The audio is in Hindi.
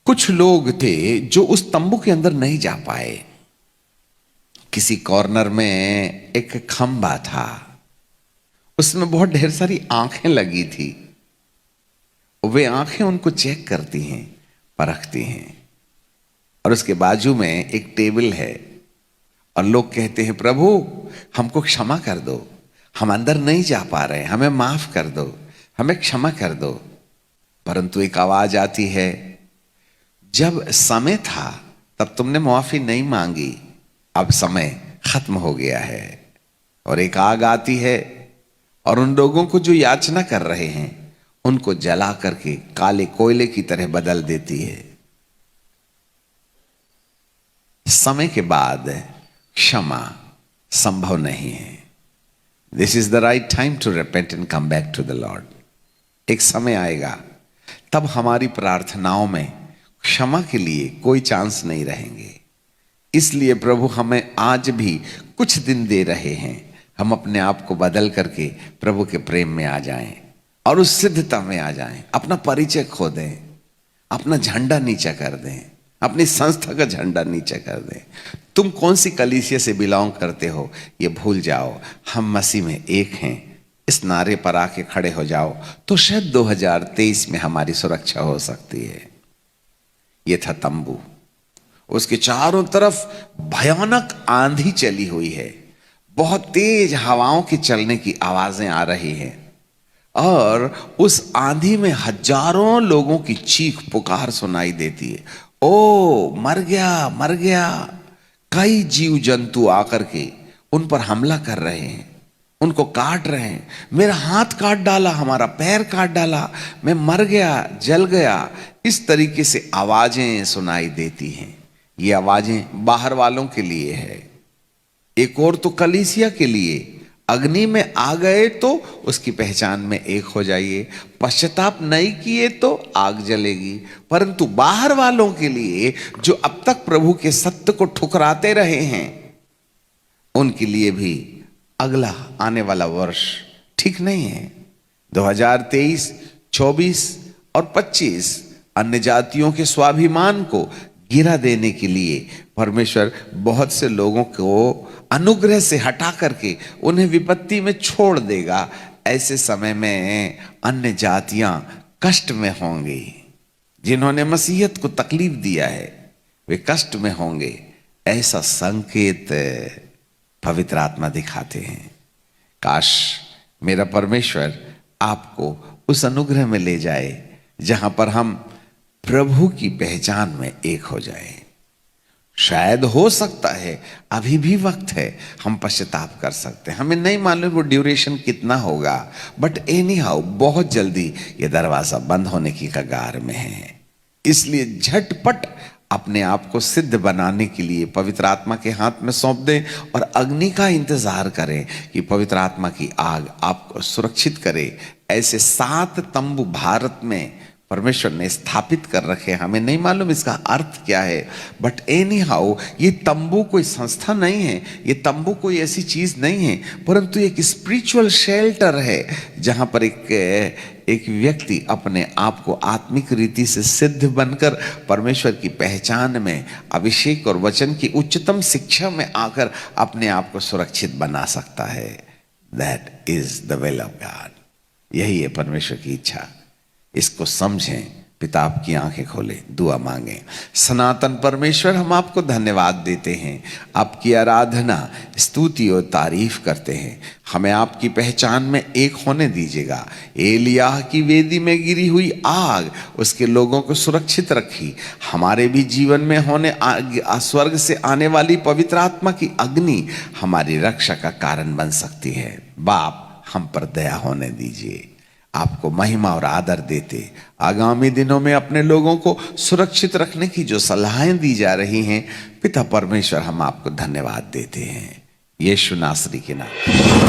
कुछ लोग थे जो उस तंबू के अंदर नहीं जा पाए। किसी कॉर्नर में एक खंबा था, उसमें बहुत ढेर सारी आंखें लगी थी। वे आंखें उनको चेक करती हैं, परखती हैं। और उसके बाजू में एक टेबल है और लोग कहते हैं, प्रभु हमको क्षमा कर दो, हम अंदर नहीं जा पा रहे, हमें माफ कर दो, हमें क्षमा कर दो। परंतु एक आवाज आती है, जब समय था तब तुमने माफी नहीं मांगी, अब समय खत्म हो गया है। और एक आग आती है और उन लोगों को जो याचना कर रहे हैं उनको जला करके काले कोयले की तरह बदल देती है। समय के बाद क्षमा संभव नहीं है। This is the right time to repent and come back to the Lord. एक समय आएगा तब हमारी प्रार्थनाओं में क्षमा के लिए कोई चांस नहीं रहेंगे। इसलिए प्रभु हमें आज भी कुछ दिन दे रहे हैं, हम अपने आप को बदल करके प्रभु के प्रेम में आ जाएं और उस सिद्धता में आ जाएं। अपना परिचय खो दें, अपना झंडा नीचा कर दें, अपनी संस्था का झंडा नीचा कर दें। तुम कौन सी कलीसिया से बिलोंग करते हो ये भूल जाओ, हम मसीह में एक हैं, इस नारे पर आके खड़े हो जाओ तो शायद 2023 में हमारी सुरक्षा हो सकती है। ये था तंबू, उसके चारों तरफ भयानक आंधी चली हुई है, बहुत तेज हवाओं की चलने की आवाजें आ रही हैं और उस आंधी में हजारों लोगों की चीख पुकार सुनाई देती है। ओ मर गया, मर गया। कई जीव जंतु आकर के उन पर हमला कर रहे हैं, उनको काट रहे हैं। मेरा हाथ काट डाला, हमारा पैर काट डाला, मैं मर गया, जल गया। इस तरीके से आवाजें सुनाई देती हैं। ये आवाजें बाहर वालों के लिए है, एक और तो कलीसिया के लिए। अग्नि में आ गए तो उसकी पहचान में एक हो जाइए, पश्चाताप नहीं किए तो आग जलेगी। परंतु बाहर वालों के लिए जो अब तक प्रभु के सत्य को ठुकराते रहे हैं, उनके लिए भी अगला आने वाला वर्ष ठीक नहीं है। 2023, 24 और 25 अन्य जातियों के स्वाभिमान को गिरा देने के लिए परमेश्वर बहुत से लोगों को अनुग्रह से हटा करके उन्हें विपत्ति में छोड़ देगा। ऐसे समय में अन्य जातियां कष्ट में होंगी। जिन्होंने मसीहत को तकलीफ दिया है वे कष्ट में होंगे, ऐसा संकेत पवित्र आत्मा दिखाते हैं। काश मेरा परमेश्वर आपको उस अनुग्रह में ले जाए जहां पर हम प्रभु की पहचान में एक हो जाए। शायद हो सकता है अभी भी वक्त है, हम पश्चाताप कर सकते हैं। हमें नहीं मालूम वो ड्यूरेशन कितना होगा, बट एनी हाउ बहुत जल्दी ये दरवाजा बंद होने की कगार में है। इसलिए झटपट अपने आप को सिद्ध बनाने के लिए पवित्र आत्मा के हाथ में सौंप दें और अग्नि का इंतजार करें कि पवित्र आत्मा की आग आपको सुरक्षित करे। ऐसे 7 तंबू भारत में परमेश्वर ने स्थापित कर रखे। हमें नहीं मालूम इसका अर्थ क्या है, बट एनी हाउ ये तंबू कोई संस्था नहीं है, ये तंबू कोई ऐसी चीज नहीं है, परंतु एक स्पिरिचुअल शेल्टर है जहां पर एक व्यक्ति अपने आप को आत्मिक रीति से सिद्ध बनकर परमेश्वर की पहचान में, अभिषेक और वचन की उच्चतम शिक्षा में आकर अपने आप को सुरक्षित बना सकता है। That is the will of God. यही है परमेश्वर की इच्छा। इसको समझें, पिता आपकी आंखें खोलें, दुआ मांगें। सनातन परमेश्वर, हम आपको धन्यवाद देते हैं, आपकी आराधना, स्तुति और तारीफ करते हैं। हमें आपकी पहचान में एक होने दीजिएगा। एलियाह की वेदी में गिरी हुई आग उसके लोगों को सुरक्षित रखी। हमारे भी जीवन में होने स्वर्ग से आने वाली पवित्र आत्मा की अग्नि हमारी रक्षा का कारण बन सकती है। बाप, हम पर दया होने दीजिए। आपको महिमा और आदर देते आगामी दिनों में अपने लोगों को सुरक्षित रखने की जो सलाहें दी जा रही हैं, पिता परमेश्वर हम आपको धन्यवाद देते हैं, यीशु नासरी के नाम।